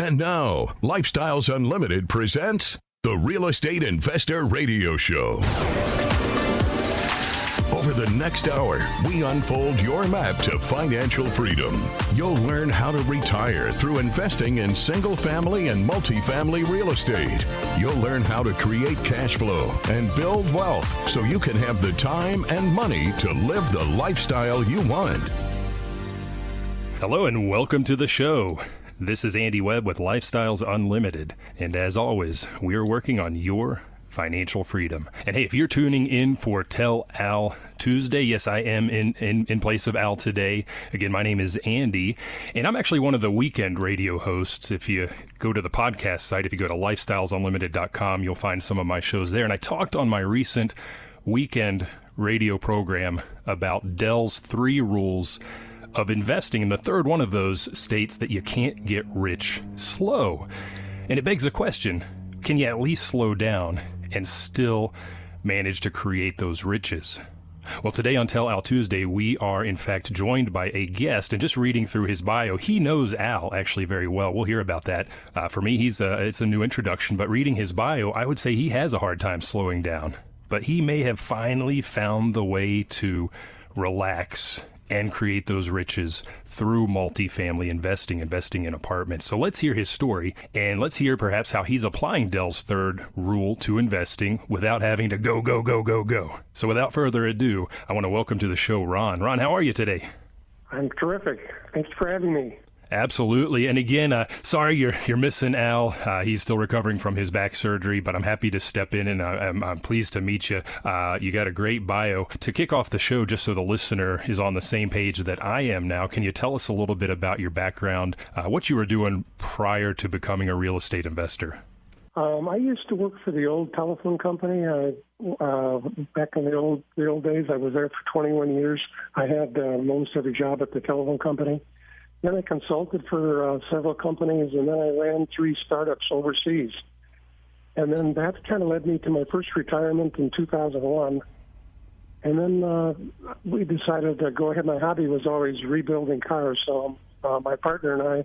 And now, Lifestyles Unlimited presents the Real Estate Investor Radio Show. Over the next hour, we unfold your map to financial freedom. You'll learn how to retire through investing in single-family and multifamily real estate. You'll learn how to create cash flow and build wealth so you can have the time and money to live the lifestyle you want. Hello and welcome to the show. This is Andy Webb with Lifestyles Unlimited, and as always, we are working on your financial freedom. And hey, if you're tuning in for Tell Al Tuesday, yes, I am in place of Al today. Again, my name is Andy, and I'm actually one of the weekend radio hosts. If you go to the podcast site, if you go to lifestylesunlimited.com, you'll find some of my shows there. And I talked on my recent weekend radio program about Dell's 3 rules of investing, and the third one of those states that you can't get rich slow. And it begs the question, can you at least slow down and still manage to create those riches? Well, today on Tell Al Tuesday, we are in fact joined by a guest, and just reading through his bio, he knows Al actually very well. We'll hear about that. For me, it's a new introduction, but reading his bio, I would say he has a hard time slowing down, but he may have finally found the way to relax and create those riches through multifamily investing in apartments. So let's hear his story, and let's hear perhaps how he's applying Dell's third rule to investing without having to go. So without further ado, I want to welcome to the show Ron. Ron, how are you today? I'm terrific. Thanks for having me. Absolutely. And again, sorry you're missing Al. He's still recovering from his back surgery, but I'm happy to step in, and I'm pleased to meet you. You got a great bio. To kick off the show, just so the listener is on the same page that I am now, can you tell us a little bit about your background, what you were doing prior to becoming a real estate investor? I used to work for the old telephone company. Back in the old days, I was there for 21 years. I had most every job at the telephone company. Then I consulted for several companies, and then I ran 3 startups overseas. And then that kind of led me to my first retirement in 2001. And then we decided to go ahead. My hobby was always rebuilding cars, so my partner and I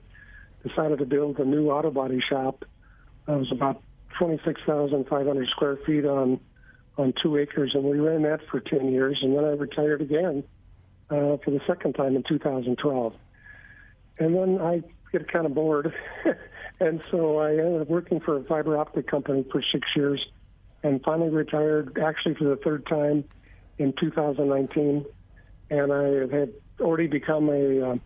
decided to build a new autobody shop. It was about 26,500 square feet on 2 acres, and we ran that for 10 years. And then I retired again for the second time in 2012. And then I get kind of bored, and so I ended up working for a fiber optic company for 6 years, and finally retired, actually for the third time in 2019. And I had already become a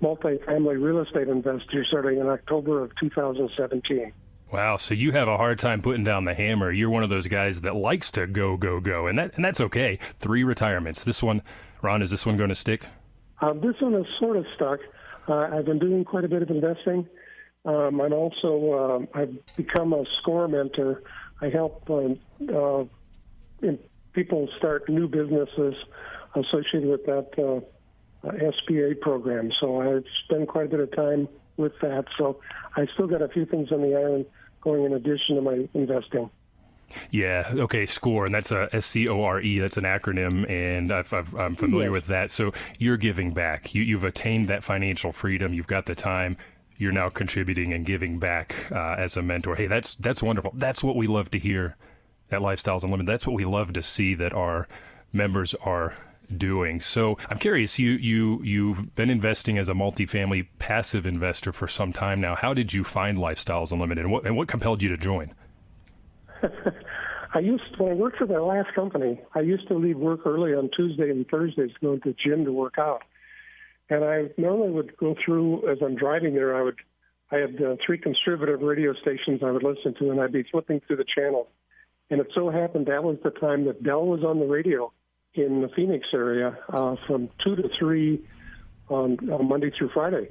multifamily real estate investor starting in October of 2017. Wow, so you have a hard time putting down the hammer. You're one of those guys that likes to go, and that's okay. 3 retirements. This one, Ron, is this one going to stick? This one is sort of stuck. I've been doing quite a bit of investing. I'm also, I've become a SCORE mentor. I help people start new businesses associated with that SBA program. So I spend quite a bit of time with that. So I still got a few things on the iron going in addition to my investing. Yeah. Okay. SCORE, and that's a SCORE. That's an acronym, and I'm familiar with that. So you're giving back. You've attained that financial freedom. You've got the time. You're now contributing and giving back as a mentor. Hey, that's wonderful. That's what we love to hear at Lifestyles Unlimited. That's what we love to see that our members are doing. So I'm curious. You've been investing as a multifamily passive investor for some time now. How did you find Lifestyles Unlimited, and what compelled you to join? When I worked for that last company, I used to leave work early on Tuesday and Thursdays to go to the gym to work out. And I normally would go through, as I'm driving there, I had 3 conservative radio stations I would listen to, and I'd be flipping through the channels. And it so happened that was the time that Dell was on the radio in the Phoenix area from 2 to 3 on Monday through Friday.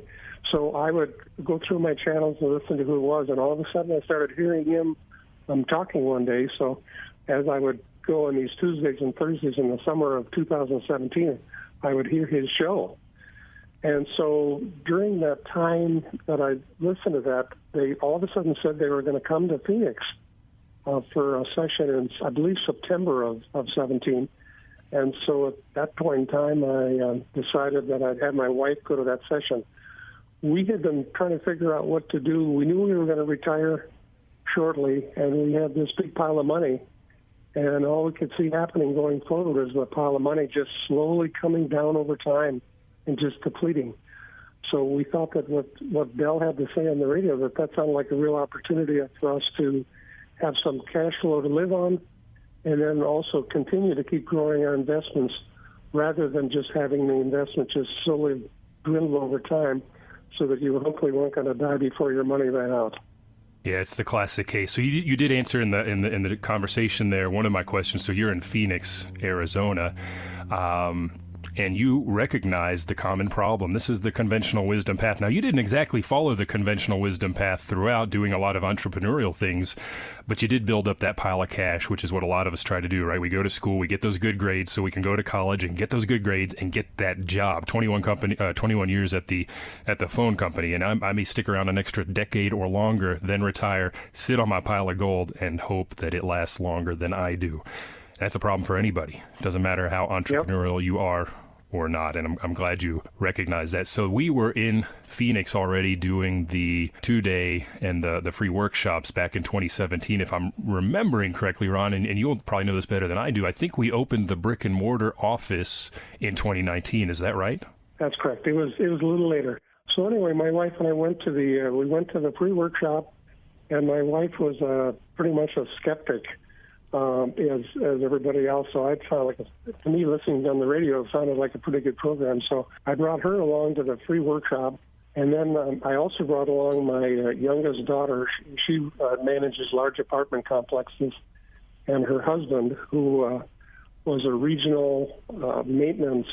So I would go through my channels and listen to who it was, and all of a sudden I started hearing him talking one day. So as I would go on these Tuesdays and Thursdays in the summer of 2017, I would hear his show. And so during that time that I listened to that, they all of a sudden said they were going to come to Phoenix for a session in, I believe, September of 17. And so at that point in time, I decided that I'd have my wife go to that session. we had been trying to figure out what to do. We knew we were going to retire shortly, and we had this big pile of money. And all we could see happening going forward is the pile of money just slowly coming down over time and just depleting. So we thought that what Dell had to say on the radio, that sounded like a real opportunity for us to have some cash flow to live on, and then also continue to keep growing our investments rather than just having the investment just slowly dwindle over time so that you hopefully weren't going to die before your money ran out. Yeah, it's the classic case. So you did answer in the conversation there one of my questions. So you're in Phoenix, Arizona, and you recognize the common problem. This is the conventional wisdom path. Now, you didn't exactly follow the conventional wisdom path throughout, doing a lot of entrepreneurial things, but you did build up that pile of cash, which is what a lot of us try to do, right? We go to school, we get those good grades so we can go to college and get those good grades and get that job. 21 years at the phone company, and I may stick around an extra decade or longer, then retire, sit on my pile of gold, and hope that it lasts longer than I do. That's a problem for anybody. It doesn't matter how entrepreneurial you are or not, and I'm glad you recognize that. So we were in Phoenix already doing the 2-day and the free workshops back in 2017, if I'm remembering correctly, Ron, and you'll probably know this better than I do. I think we opened the brick and mortar office in 2019. Is that right? That's correct. It was a little later. So anyway, my wife and I went to the free workshop, and my wife was pretty much a skeptic. As everybody else, so I felt like, to me, listening on the radio, it sounded like a pretty good program. So I brought her along to the free workshop, and then I also brought along my youngest daughter. She manages large apartment complexes, and her husband, who was a regional maintenance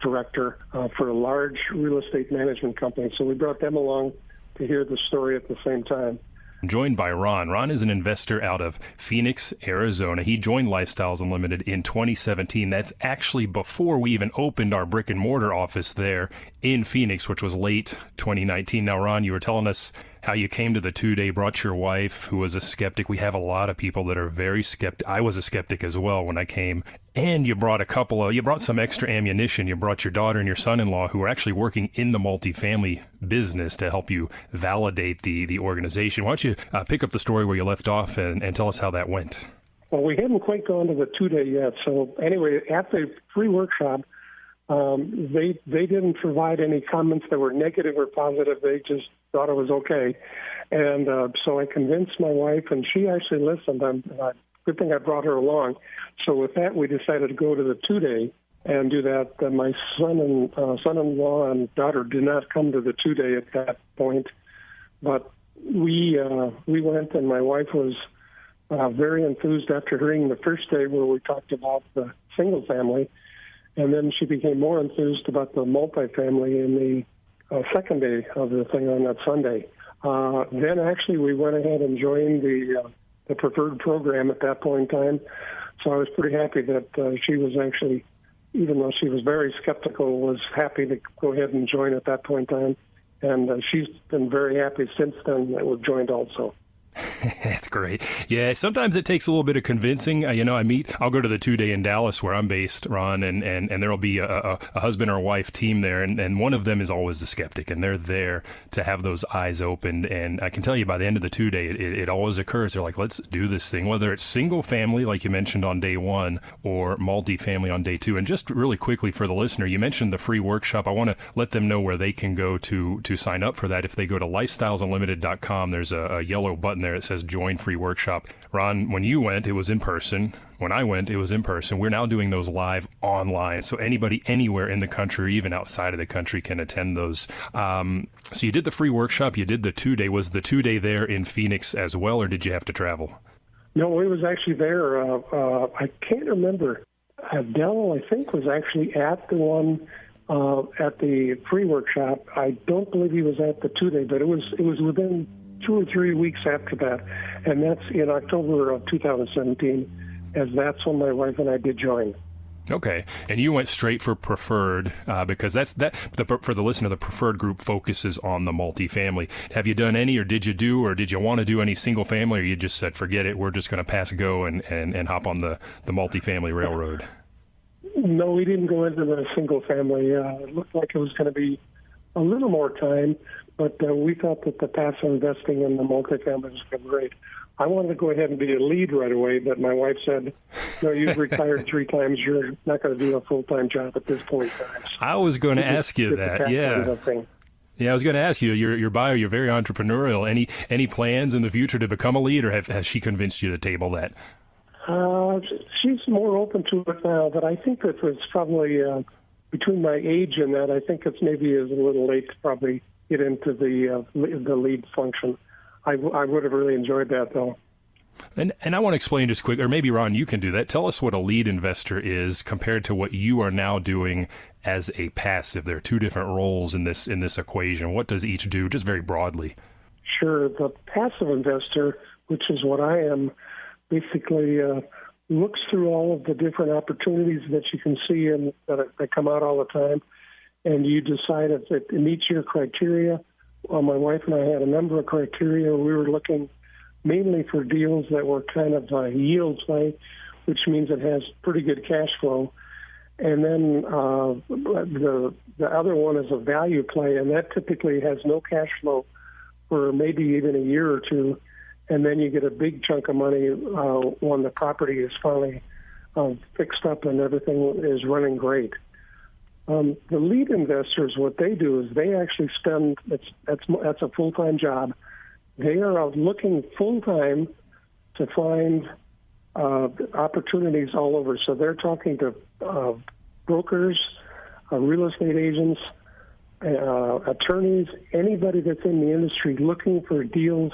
director for a large real estate management company. So we brought them along to hear the story at the same time. Joined by Ron. Ron is an investor out of Phoenix, Arizona. He joined Lifestyles Unlimited in 2017. That's actually before we even opened our brick and mortar office there in Phoenix, which was late 2019. Now, Ron, you were telling us how you came to the 2-day, brought your wife, who was a skeptic. We have a lot of people that are very skeptic. I was a skeptic as well when I came. And you brought you brought some extra ammunition. You brought your daughter and your son-in-law, who are actually working in the multifamily business, to help you validate the organization. Why don't you pick up the story where you left off and tell us how that went? Well, we hadn't quite gone to the 2-day yet. So anyway, at the free workshop, they didn't provide any comments that were negative or positive. They just thought it was okay. And so I convinced my wife, and she actually listened. Good thing I brought her along. So with that, we decided to go to the 2-day and do that. My son-in-law and daughter did not come to the 2-day at that point, but we went, and my wife was very enthused after hearing the first day where we talked about the single family, and then she became more enthused about the multifamily in the second day of the thing on that Sunday. Then actually we went ahead and joined the preferred program at that point in time. So I was pretty happy that she was actually, even though she was very skeptical, was happy to go ahead and join at that point in time. And she's been very happy since then that we've joined also. That's great. Yeah, sometimes it takes a little bit of convincing. I'll go to the 2-day in Dallas where I'm based, Ron, and there'll be a husband or wife team there, and one of them is always the skeptic, and they're there to have those eyes opened. And I can tell you by the end of the 2-day, it always occurs. They're like, let's do this thing, whether it's single family, like you mentioned on day 1, or multifamily on day 2. And just really quickly for the listener, you mentioned the free workshop. I want to let them know where they can go to sign up for that. If they go to lifestylesunlimited.com, there's a yellow button there that says join free workshop. Ron, when you went, it was in person. When I went, it was in person. We're now doing those live online. So anybody anywhere in the country, or even outside of the country, can attend those. So you did the free workshop, you did the 2-day. Was the 2-day there in Phoenix as well, or did you have to travel? No, it was actually there. I can't remember. Dell, I think, was actually at the one at the free workshop. I don't believe he was at the 2-day, but it was within 2 or 3 weeks after that, and that's in October of 2017, as that's when my wife and I did join. Okay, and you went straight for preferred because for the listener, the preferred group focuses on the multifamily. Have you done any, or did you want to do any single family, or you just said, forget it, we're just going to pass go and hop on the multifamily railroad? No, we didn't go into the single family. It looked like it was going to be a little more time, but we thought that the passive investing in the multifamily was great. I wanted to go ahead and be a lead right away, but my wife said, no, you've retired 3 times. You're not going to do a full-time job at this point in time. I was going to ask you that, yeah. Yeah, I was going to ask you, your bio, you're very entrepreneurial. Any plans in the future to become a lead, or has she convinced you to table that? She's more open to it now, but I think that it's probably between my age and that, I think it's maybe a little late to probably get into the lead function. I would have really enjoyed that, though. And I want to explain just quick, or maybe Ron, you can do that. Tell us what a lead investor is compared to what you are now doing as a passive. There are 2 different roles in this equation. What does each do, just very broadly? Sure. The passive investor, which is what I am, basically looks through all of the different opportunities that you can see and that come out all the time, and you decide if it meets your criteria. Well, my wife and I had a number of criteria. We were looking mainly for deals that were kind of a yield play, which means it has pretty good cash flow. And then the other one is a value play, and that typically has no cash flow for maybe even a year or 2. And then you get a big chunk of money when the property is finally fixed up and everything is running great. The lead investors, what they do is they actually spend, that's a full-time job. They are out looking full-time to find opportunities all over. So they're talking to brokers, real estate agents, attorneys, anybody that's in the industry looking for deals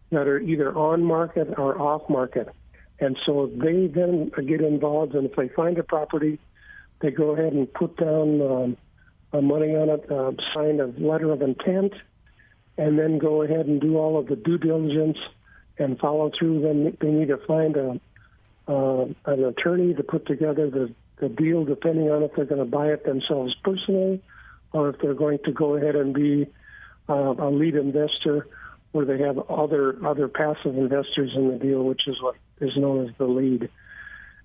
that are either on market or off market. And so they then get involved, and if they find a property, they go ahead and put down money on it, sign a letter of intent, and then go ahead and do all of the due diligence and follow through. Then they need to find an attorney to put together the deal, depending on if they're going to buy it themselves personally or if they're going to go ahead and be a lead investor where they have other passive investors in the deal, which is what is known as the lead.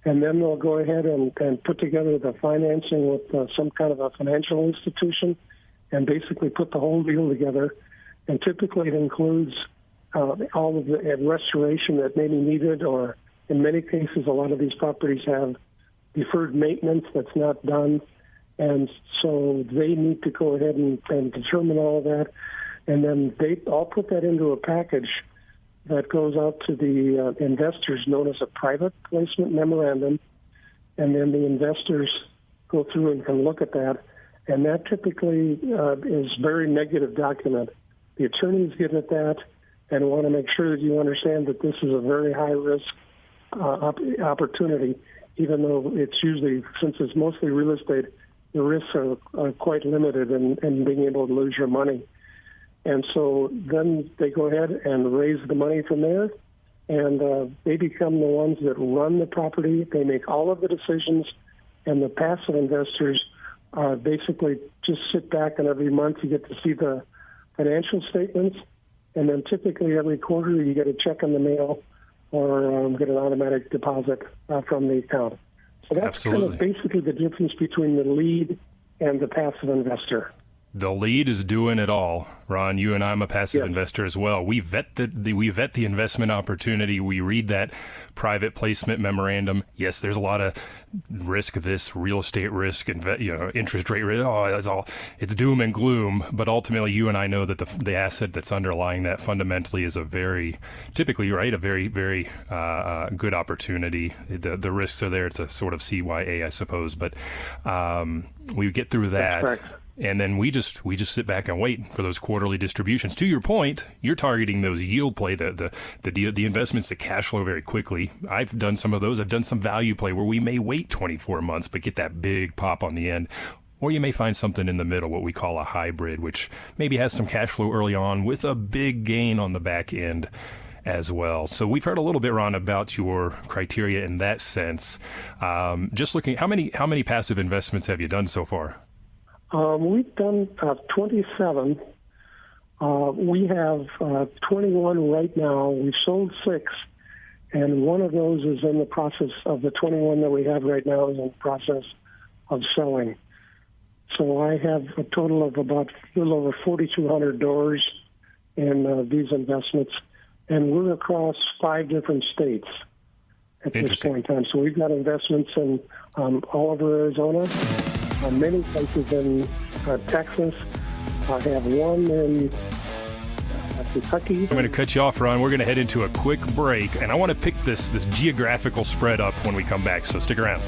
And then they'll go ahead and put together the financing with some kind of a financial institution and basically put the whole deal together. And typically it includes all of the restoration that may be needed, or in many cases, a lot of these properties have deferred maintenance that's not done. And so they need to go ahead and determine all of that. And then they all put that into a package that goes out to the investors, known as a private placement memorandum, and then the investors go through and can look at that, and that typically is a very negative document. The attorneys get at that and want to make sure that you understand that this is a very high-risk opportunity, even though it's usually, since it's mostly real estate, the risks are quite limited in being able to lose your money. And so then they go ahead and raise the money from there, and they become the ones that run the property. They make all of the decisions, and the passive investors basically just sit back, and every month you get to see the financial statements, and then typically every quarter you get a check in the mail or get an automatic deposit from the account. So that's kind of basically the difference between the lead and the passive investor. The lead is doing it all. Ron, you and I am a passive investor as well. We vet the investment opportunity. We read that private placement memorandum. Yes, there's a lot of risk of this, real estate risk, interest rate risk. It's doom and gloom. But ultimately, you and I know that the asset that's underlying that fundamentally is a very very good opportunity. The risks are there. It's a sort of CYA, I suppose. But we get through that. That's correct. And then we just sit back and wait for those quarterly distributions. To your point, you're targeting those yield play, the investments that cash flow very quickly. I've done some of those. I've done some value play where we may wait 24 months but get that big pop on the end. Or you may find something in the middle, what we call a hybrid, which maybe has some cash flow early on with a big gain on the back end as well. So we've heard a little bit, Ron, about your criteria in that sense. Just looking, how many passive investments have you done so far? We've done 27. We have 21 right now. We've sold 6, and one of those is in the process of the 21 that we have right now is in the process of selling. So I have a total of about a little over 4,200 doors in these investments, and we're across 5 different states at this point in time. So we've got investments in all over Arizona, many places in Texas. I have one in Kentucky. I'm going to cut you off, Ron. We're going to head into a quick break, and I want to pick this geographical spread up when we come back, so stick around.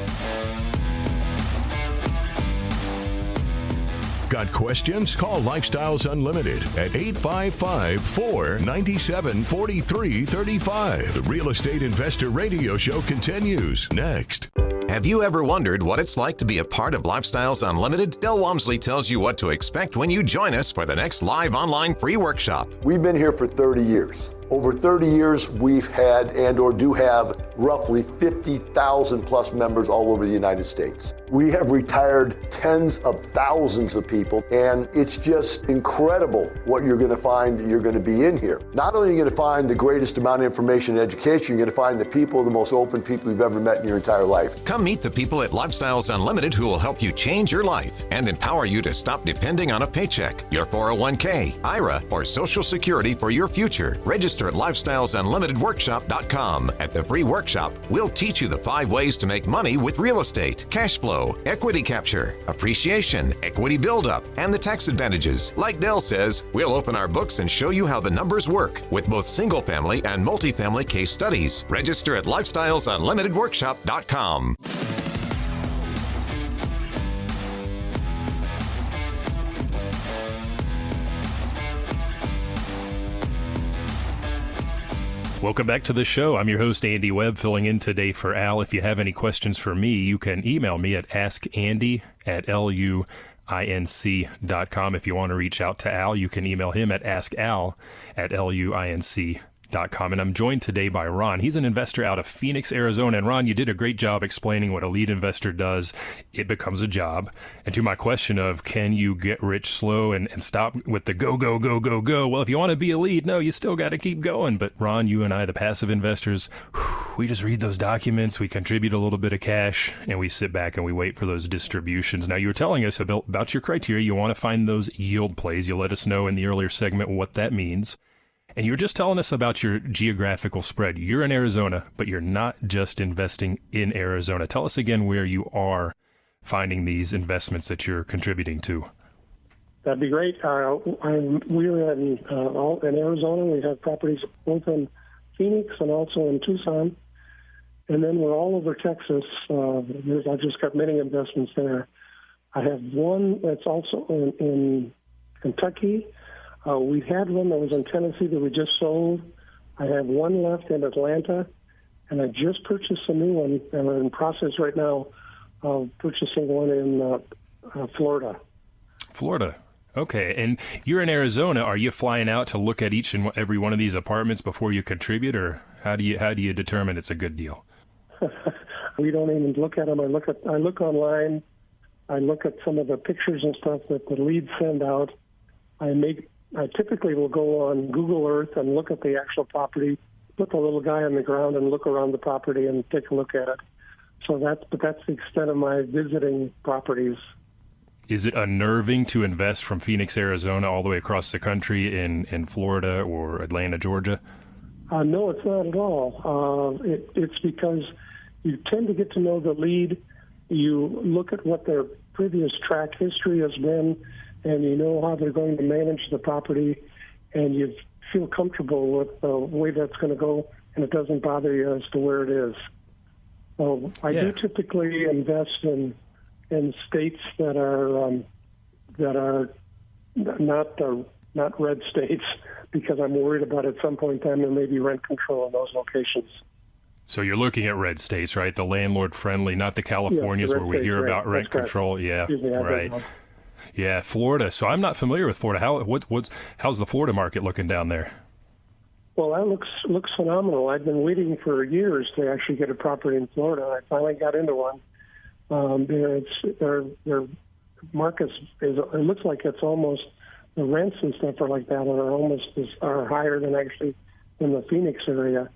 Got questions? Call Lifestyles Unlimited at 855-497-4335. The Real Estate Investor Radio Show continues next. Have you ever wondered what it's like to be a part of Lifestyles Unlimited? Del Walmsley tells you what to expect when you join us for the next live online free workshop. We've been here for 30 years. Over 30 years, we've had and or do have roughly 50,000 plus members all over the United States. We have retired tens of thousands of people, and it's just incredible what you're going to find that you're going to be in here. Not only are you going to find the greatest amount of information and education, you're going to find the people, the most open people you've ever met in your entire life. Come meet the people at Lifestyles Unlimited who will help you change your life and empower you to stop depending on a paycheck, your 401k, IRA, or Social Security for your future. Register at LifestylesUnlimitedWorkshop.com. At the free workshop, we'll teach you the 5 ways to make money with real estate, cash flow, equity capture, appreciation, equity buildup, and the tax advantages. Like Del says, we'll open our books and show you how the numbers work with both single-family and multifamily case studies. Register at LifestylesUnlimitedWorkshop.com. Welcome back to the show. I'm your host, Andy Webb, filling in today for Al. If you have any questions for me, you can email me at askandy@luinc.com. If you want to reach out to Al, you can email him at askal@luinc.com. And I'm joined today by Ron. He's an investor out of Phoenix, Arizona. And Ron, you did a great job explaining what a lead investor does. It becomes a job. And to my question of can you get rich slow and stop with the go, go, go, go, go? Well, if you want to be a lead, no, you still got to keep going. But Ron, you and I, the passive investors, we just read those documents, we contribute a little bit of cash, and we sit back and we wait for those distributions. Now, you were telling us about your criteria. You want to find those yield plays. You let us know in the earlier segment what that means. And you were just telling us about your geographical spread. You're in Arizona, but you're not just investing in Arizona. Tell us again where you are finding these investments that you're contributing to. That'd be great. We're in Arizona. We have properties both in Phoenix and also in Tucson. And then we're all over Texas. I've just got many investments there. I have one that's also in Kentucky. We had one that was in Tennessee that we just sold. I have one left in Atlanta, and I just purchased a new one, and we're in process right now of purchasing one in Florida. Florida. Okay. And you're in Arizona. Are you flying out to look at each and every one of these apartments before you contribute, or how do you determine it's a good deal? We don't even look at them. I look online. I look at some of the pictures and stuff that the leads send out. I typically will go on Google Earth and look at the actual property, put the little guy on the ground and look around the property and take a look at it. So that's the extent of my visiting properties. Is it unnerving to invest from Phoenix, Arizona, all the way across the country in Florida or Atlanta, Georgia? No, it's not at all. It's because you tend to get to know the lead. You look at what their previous track history has been, and you know how they're going to manage the property, and you feel comfortable with the way that's going to go, and it doesn't bother you as to where it is. So I do typically invest in states that are not red states, because I'm worried about at some point in time there may be rent control in those locations. So you're looking at red states, right? The landlord-friendly, not the Californias where we hear about rent control. Yeah, right. Yeah, Florida. So I'm not familiar with Florida. How's the Florida market looking down there? Well, that looks phenomenal. I've been waiting for years to actually get a property in Florida. I finally got into one. Their market it looks like it's almost, the rents and stuff are like that are higher than actually in the Phoenix area.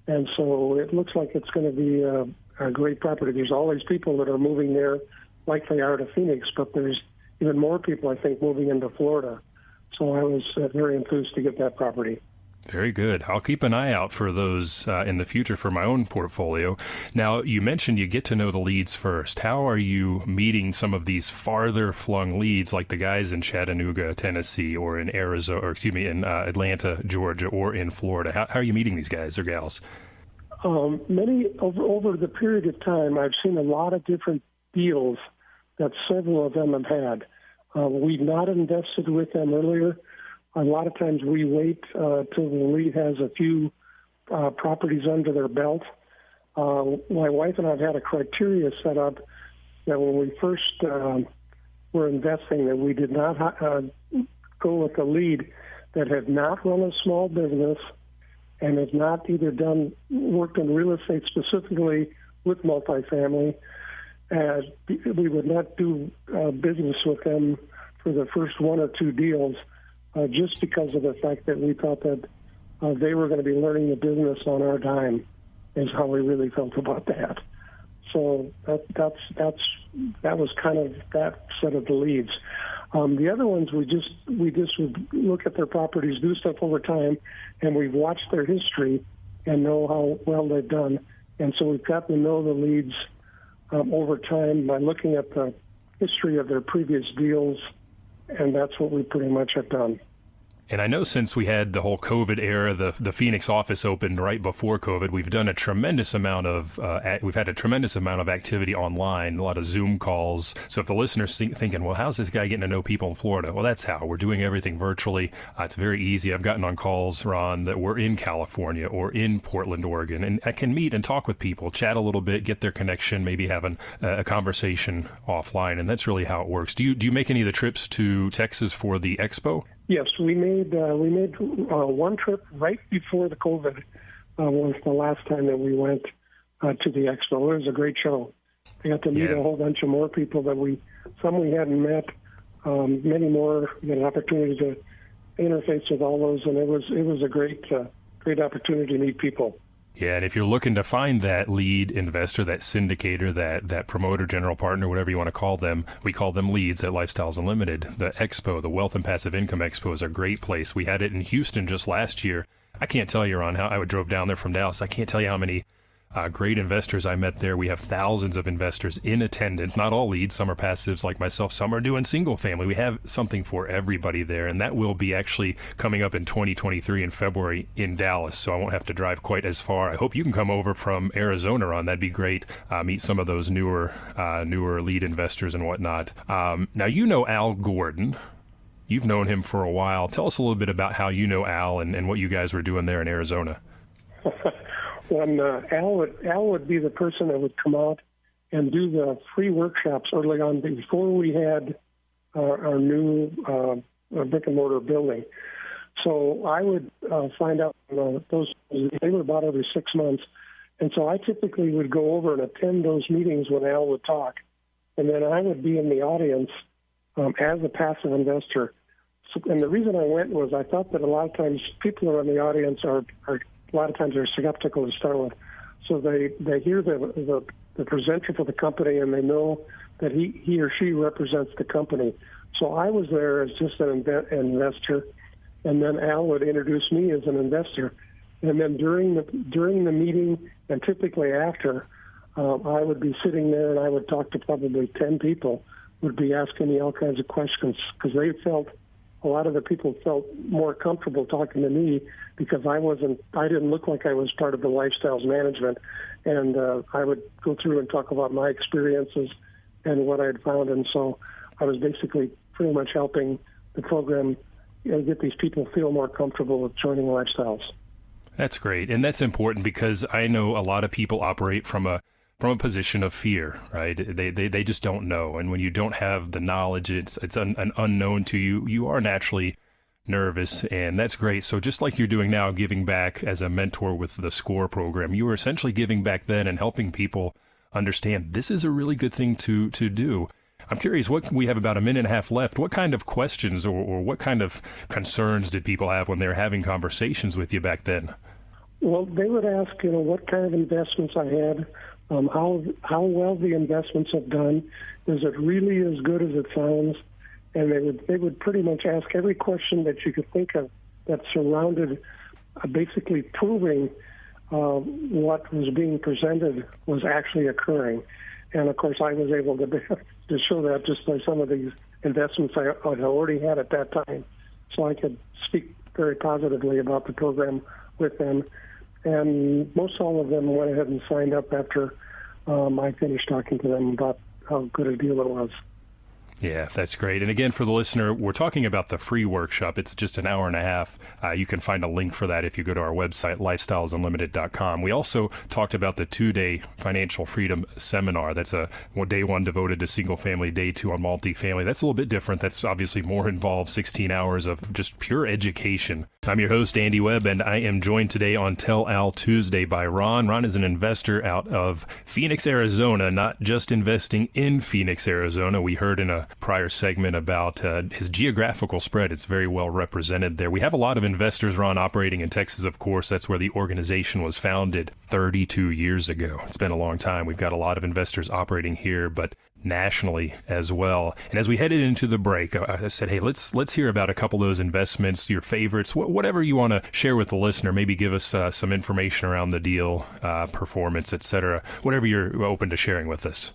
And so it looks like it's going to be a great property. There's all these people that are moving there like they are to Phoenix, but there's even more people, I think, moving into Florida. So I was very enthused to get that property. Very good. I'll keep an eye out for those in the future for my own portfolio. Now, you mentioned you get to know the leads first. How are you meeting some of these farther flung leads, like the guys in Chattanooga, Tennessee, or in in Atlanta, Georgia, or in Florida? How are you meeting these guys or gals? Over the period of time, I've seen a lot of different deals that several of them have had. We've not invested with them earlier. A lot of times we wait till the lead has a few properties under their belt. My wife and I have had a criteria set up that when we first were investing, that we did not go with a lead that had not run a small business and had not either worked in real estate specifically with multifamily. We would not do business with them for the first one or two deals. Just because of the fact that we thought that they were going to be learning the business on our dime, is how we really felt about that. So that was kind of that set of the leads. The other ones, we just would look at their properties, do stuff over time, and we've watched their history and know how well they've done. And so we've gotten to know the leads over time by looking at the history of their previous deals, and that's what we pretty much have done. And I know since we had the whole COVID era, the Phoenix office opened right before COVID, we've done a tremendous amount of activity online, a lot of Zoom calls. So if the listener's thinking, well, how's this guy getting to know people in Florida? Well, that's how. We're doing everything virtually. It's very easy. I've gotten on calls, Ron, that we're in California or in Portland, Oregon, and I can meet and talk with people, chat a little bit, get their connection, maybe have a conversation offline, and that's really how it works. Do you make any of the trips to Texas for the expo? Yes, we made one trip right before the COVID was the last time that we went to the expo. It was a great show. We got to meet a whole bunch of more people that we hadn't met. Many more. We had an opportunity to interface with all those, and it was a great opportunity to meet people. Yeah, and if you're looking to find that lead investor, that syndicator, that promoter, general partner, whatever you want to call them, we call them leads at Lifestyles Unlimited. The Expo, the Wealth and Passive Income Expo, is a great place. We had it in Houston just last year. I can't tell you, Ron, how I drove down there from Dallas. I can't tell you how many great investors I met there. We have thousands of investors in attendance, not all leads. Some are passives like myself. Some are doing single family. We have something for everybody there, and that will be actually coming up in 2023 in February in Dallas, so I won't have to drive quite as far. I hope you can come over from Arizona, Ron. That'd be great. Meet some of those newer lead investors and whatnot. Now, you know Al Gordon. You've known him for a while. Tell us a little bit about how you know Al and what you guys were doing there in Arizona. When Al would be the person that would come out and do the free workshops early on before we had our new brick and mortar building. So I would find out those. They were about every 6 months, and so I typically would go over and attend those meetings when Al would talk, and then I would be in the audience as a passive investor. So, and the reason I went was I thought that a lot of times people who are in the audience are a lot of times they're skeptical to start with. So they hear the presenter for the company and they know that he or she represents the company. So I was there as just an investor, and then Al would introduce me as an investor. And then during the meeting and typically after, I would be sitting there and I would talk to probably 10 people, would be asking me all kinds of questions because a lot of the people felt more comfortable talking to me because I didn't look like I was part of the lifestyles management, and I would go through and talk about my experiences and what I had found, and so I was basically pretty much helping the program get these people feel more comfortable with joining lifestyles. That's great, and that's important because I know a lot of people operate from a position of fear, right? They just don't know. And when you don't have the knowledge, it's an unknown to you, you are naturally nervous, and that's great. So just like you're doing now, giving back as a mentor with the SCORE program, you were essentially giving back then and helping people understand this is a really good thing to do. I'm curious, we have about a minute and a half left. What kind of questions or what kind of concerns did people have when they were having conversations with you back then? Well, they would ask, what kind of investments I had, how well the investments have done. Is it really as good as it sounds? and they would pretty much ask every question that you could think of that surrounded basically proving what was being presented was actually occurring. And of course, I was able to show that just by some of these investments I already had at that time. So I could speak very positively about the program with them. And most all of them went ahead and signed up after I finished talking to them about how good a deal it was. Yeah, that's great. And again, for the listener, we're talking about the free workshop. It's just an hour and a half. You can find a link for that if you go to our website, lifestylesunlimited.com. We also talked about the 2-day financial freedom seminar. That's day 1 devoted to single family, day 2 on multifamily. That's a little bit different. That's obviously more involved, 16 hours of just pure education. I'm your host, Andy Webb, and I am joined today on Tell Al Tuesday by Ron. Ron is an investor out of Phoenix, Arizona, not just investing in Phoenix, Arizona. We heard in a prior segment about his geographical spread. It's very well represented there. We have a lot of investors, Ron, operating in Texas, of course. That's where the organization was founded 32 years ago. It's been a long time. We've got a lot of investors operating here, but nationally as well. And as we headed into the break, I said, hey, let's hear about a couple of those investments, your favorites, whatever you want to share with the listener. Maybe give us some information around the deal, performance, etc. Whatever you're open to sharing with us.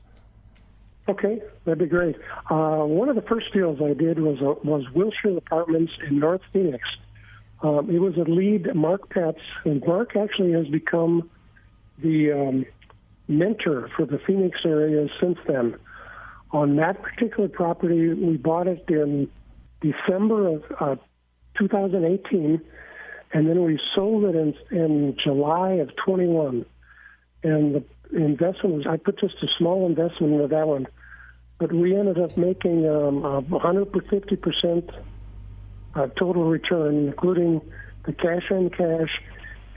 Okay, that'd be great. One of the first deals I did was Wilshire Apartments in North Phoenix. It was a lead, Mark Petz, and Mark actually has become the mentor for the Phoenix area since then. On that particular property, we bought it in December of 2018, and then we sold it in July of 21. And the investment was, I put just a small investment into that one, but we ended up making 150% total return, including the cash on cash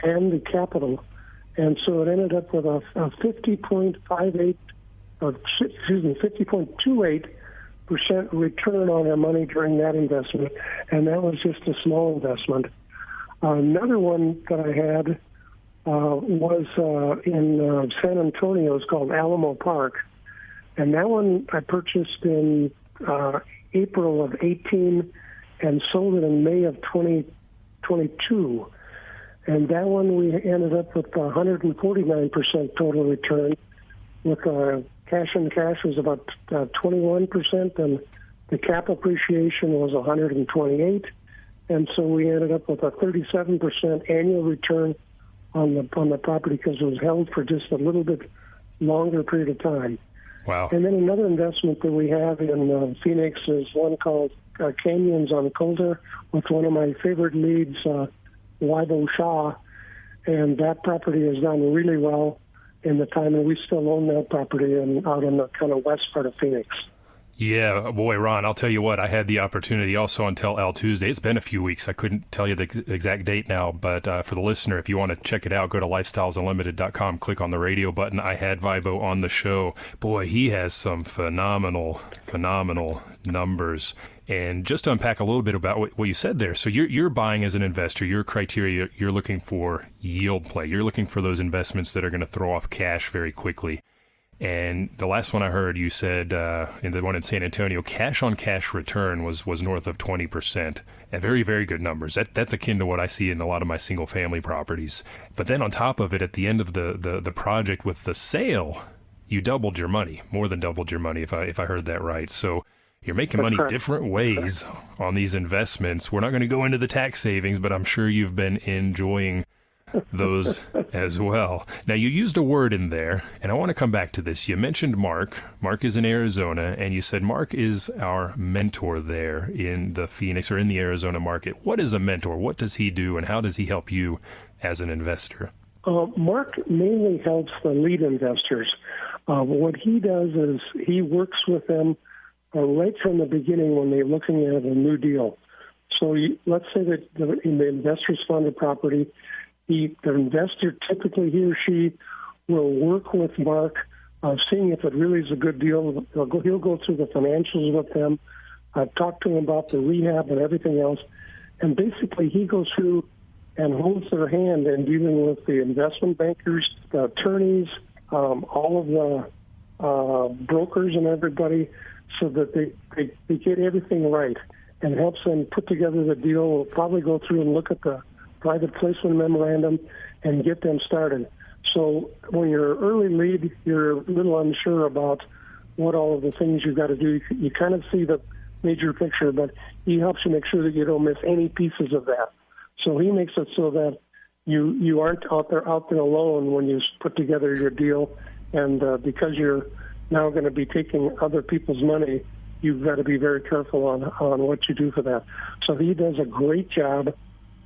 and the capital. And so it ended up with a 50.28% return on our money during that investment, and that was just a small investment. Another one that I had was in San Antonio. It's called Alamo Park, and that one I purchased in April of 18 and sold it in May of 2022. And that one we ended up with 149% total return, with cash on cash was about 21%, and the cap appreciation was 128%. And so we ended up with a 37% annual return on the property because it was held for just a little bit longer period of time. Wow. And then another investment that we have in Phoenix is one called Canyons on Coulter, with one of my favorite leads, Weibo Shaw, and that property has done really well in the time, and we still own that property out in the kind of west part of Phoenix. Yeah, boy, Ron, I'll tell you what, I had the opportunity also on Tell Al Tuesday. It's been a few weeks. I couldn't tell you the exact date now, but for the listener, if you want to check it out, go to lifestylesunlimited.com, click on the radio button. I had Vibo on the show. Boy, he has some phenomenal numbers. And just to unpack a little bit about what you said there. So you're buying as an investor, your criteria, you're looking for yield play. You're looking for those investments that are going to throw off cash very quickly. And the last one I heard, you said, in the one in San Antonio, cash on cash return was north of 20%. And very, very good numbers. That's akin to what I see in a lot of my single family properties. But then on top of it, at the end of the project with the sale, you doubled your money, more than doubled your money, if I heard that right. So you're making money different ways on these investments. We're not going to go into the tax savings, but I'm sure you've been enjoying those as well. Now, you used a word in there, and I want to come back to this. You mentioned Mark. Mark is in Arizona, and you said Mark is our mentor there in the Phoenix or in the Arizona market. What is a mentor? What does he do, and how does he help you as an investor? Mark mainly helps the lead investors. What he does is he works with them right from the beginning when they're looking at a new deal. So let's say that the investors fund a property. The investor, typically he or she, will work with Mark, seeing if it really is a good deal. He'll go through the financials with them, talk to them about the rehab and everything else. And basically he goes through and holds their hand in dealing with the investment bankers, the attorneys, all of the brokers and everybody so that they get everything right, and helps them put together the deal. We'll probably go through and look at the private placement memorandum and get them started. So when you're early lead, you're a little unsure about what all of the things you've got to do. You kind of see the major picture, but he helps you make sure that you don't miss any pieces of that. So he makes it so that you aren't out there alone when you put together your deal, and because you're now going to be taking other people's money, you've got to be very careful on what you do for that. So he does a great job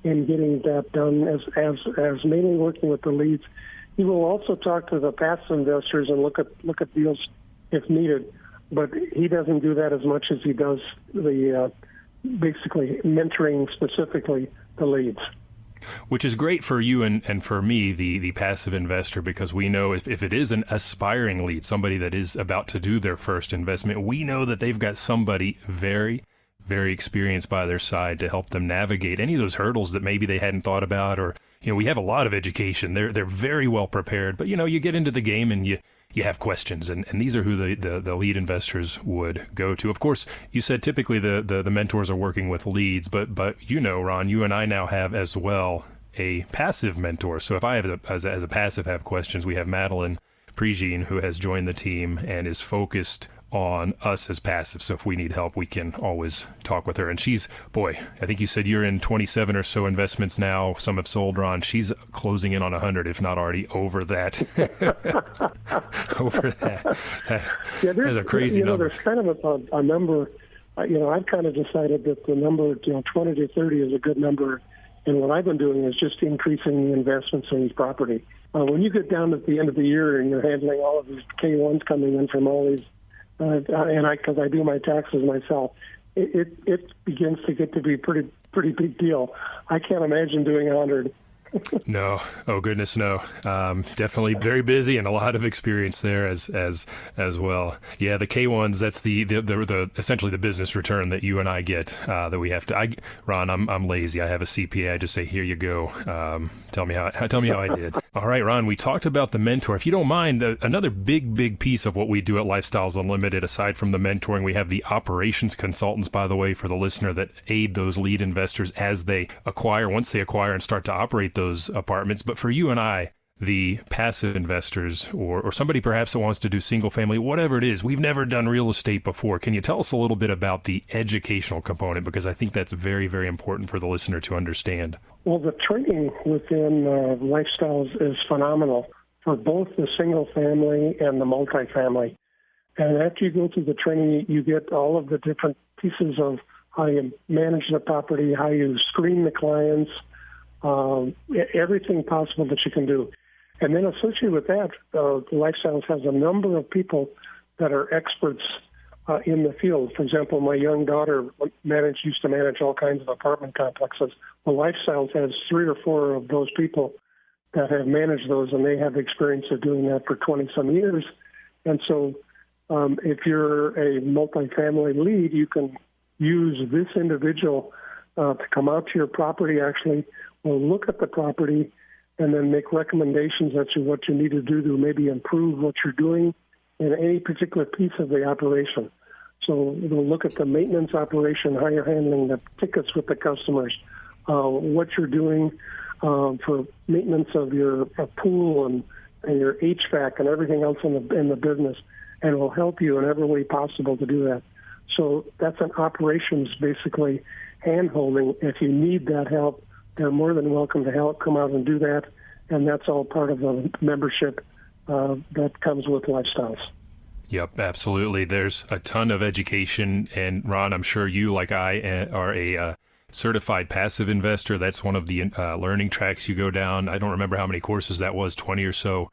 in getting that done, as mainly working with the leads. He will also talk to the passive investors and look at deals if needed, but he doesn't do that as much as he does the basically mentoring specifically the leads. Which is great for you and for me, the passive investor, because we know if it is an aspiring lead, somebody that is about to do their first investment, we know that they've got somebody very, very experienced by their side to help them navigate any of those hurdles that maybe they hadn't thought about. Or, we have a lot of education. They're very well prepared, but you get into the game and you have questions, and these are who the lead investors would go to. Of course, you said typically the mentors are working with leads, but Ron, you and I now have as well a passive mentor. So if I have as a passive have questions, we have Madeline Pregine, who has joined the team and is focused on us as passive. So if we need help, we can always talk with her. And she's, I think you said you're in 27 or so investments now. Some have sold, Ron. She's closing in on 100, if not already over that. Over that. That's a crazy number. There's kind of a number. I've kind of decided that the number, 20 to 30 is a good number. And what I've been doing is just increasing the investments in each property. When you get down at the end of the year and you're handling all of these K1s coming in from all these, because I do my taxes myself, it begins to get to be pretty big deal. I can't imagine doing 100. No. Oh, goodness, no. Definitely very busy and a lot of experience there as well. Yeah, the K1s, that's the essentially the business return that you and I get, that we have to. Ron, I'm lazy. I have a CPA. I just say, here you go. Tell me how I did. All right, Ron, we talked about the mentor. If you don't mind, another big piece of what we do at Lifestyles Unlimited, aside from the mentoring, we have the operations consultants, by the way, for the listener, that aid those lead investors as once they acquire and start to operate those apartments. But for you and I, the passive investors, or somebody perhaps that wants to do single family, whatever it is, we've never done real estate before. Can you tell us a little bit about the educational component? Because I think that's very, very important for the listener to understand. Well, the training within Lifestyles is phenomenal for both the single family and the multifamily. And after you go through the training, you get all of the different pieces of how you manage the property, how you screen the clients, everything possible that you can do. And then associated with that, Lifestyles has a number of people that are experts in the field. For example, my young daughter used to manage all kinds of apartment complexes. Well, Lifestyles has 3 or 4 of those people that have managed those, and they have experience of doing that for 20-some years. And so if you're a multifamily lead, you can use this individual to come out to your property. Actually, we'll look at the property and then make recommendations as to what you need to do to maybe improve what you're doing in any particular piece of the operation. So we'll look at the maintenance operation, how you're handling the tickets with the customers, what you're doing for maintenance of your pool and your HVAC and everything else in the business, and will help you in every way possible to do that. So that's an operations, basically, hand-holding. If you need that help, they're more than welcome to help come out and do that, and that's all part of the membership that comes with Lifestyles. Yep, absolutely. There's a ton of education, and Ron, I'm sure you, like I, are a certified passive investor. That's one of the learning tracks you go down. I don't remember how many courses that was, 20 or so.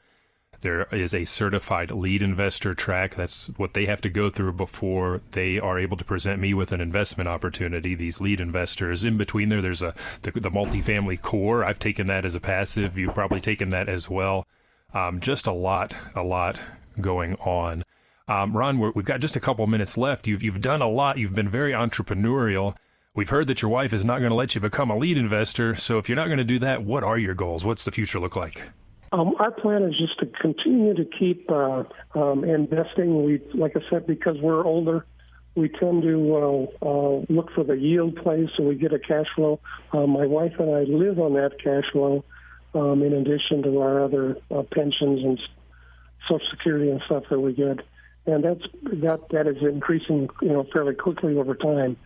There is a certified lead investor track. That's what they have to go through before they are able to present me with an investment opportunity. These lead investors. In between there's the multifamily core. I've taken that as a passive. You've probably taken that as well. Just a lot going on. Ron, we've got just a couple minutes left. You've done a lot. You've been very entrepreneurial. We've heard that your wife is not going to let you become a lead investor. So if you're not going to do that, what are your goals? What's the future look like? Our plan is just to continue to keep investing. Like I said, because we're older, we tend to look for the yield play so we get a cash flow. My wife and I live on that cash flow in addition to our other pensions and Social Security and stuff that we get. And that is increasing, fairly quickly over time.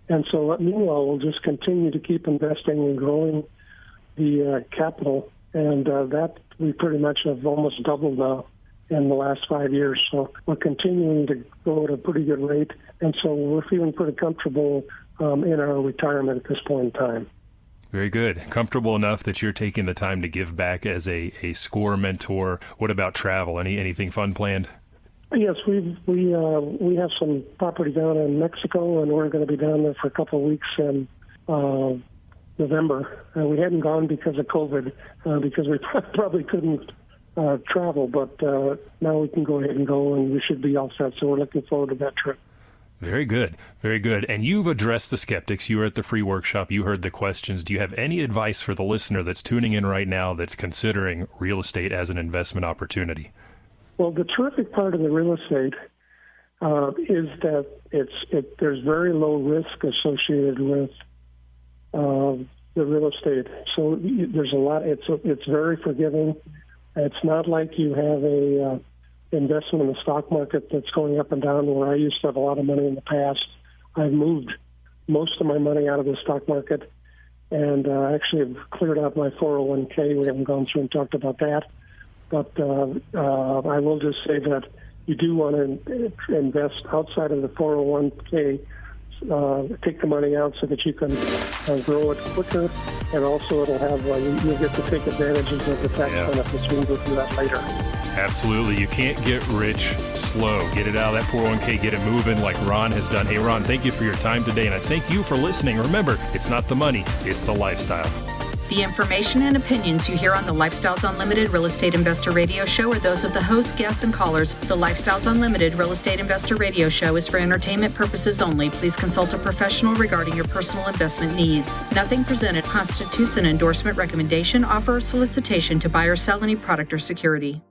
And so meanwhile, we'll just continue to keep investing and growing the capital. And that we pretty much have almost doubled now in the last 5 years. So we're continuing to grow at a pretty good rate. And so we're feeling pretty comfortable in our retirement at this point in time. Very good. Comfortable enough that you're taking the time to give back as a SCORE mentor. What about travel? Anything fun planned? Yes, we have some property down in Mexico, and we're going to be down there for a couple of weeks in November. We hadn't gone because of COVID, because we probably couldn't travel, but now we can go ahead and go, and we should be all set. So we're looking forward to that trip. Very good. Very good. And you've addressed the skeptics. You were at the free workshop. You heard the questions. Do you have any advice for the listener that's tuning in right now that's considering real estate as an investment opportunity? Well, the terrific part of the real estate is that there's very low risk associated with the real estate. So there's a lot. It's very forgiving. It's not like you have a investment in the stock market that's going up and down, where I used to have a lot of money in the past. I've moved most of my money out of the stock market, and actually have cleared out my 401k. We haven't gone through and talked about that. But I will just say that you do want to invest outside of the 401k, take the money out so that you can grow it quicker, and also it'll have you'll get to take advantages of the tax benefits. We can go through that later. Absolutely. You can't get rich slow. Get it out of that 401k, get it moving like Ron has done. Hey, Ron, thank you for your time today, and I thank you for listening. Remember, it's not the money, it's the lifestyle. The information and opinions you hear on the Lifestyles Unlimited Real Estate Investor Radio Show are those of the hosts, guests, and callers. The Lifestyles Unlimited Real Estate Investor Radio Show is for entertainment purposes only. Please consult a professional regarding your personal investment needs. Nothing presented constitutes an endorsement, recommendation, offer, or solicitation to buy or sell any product or security.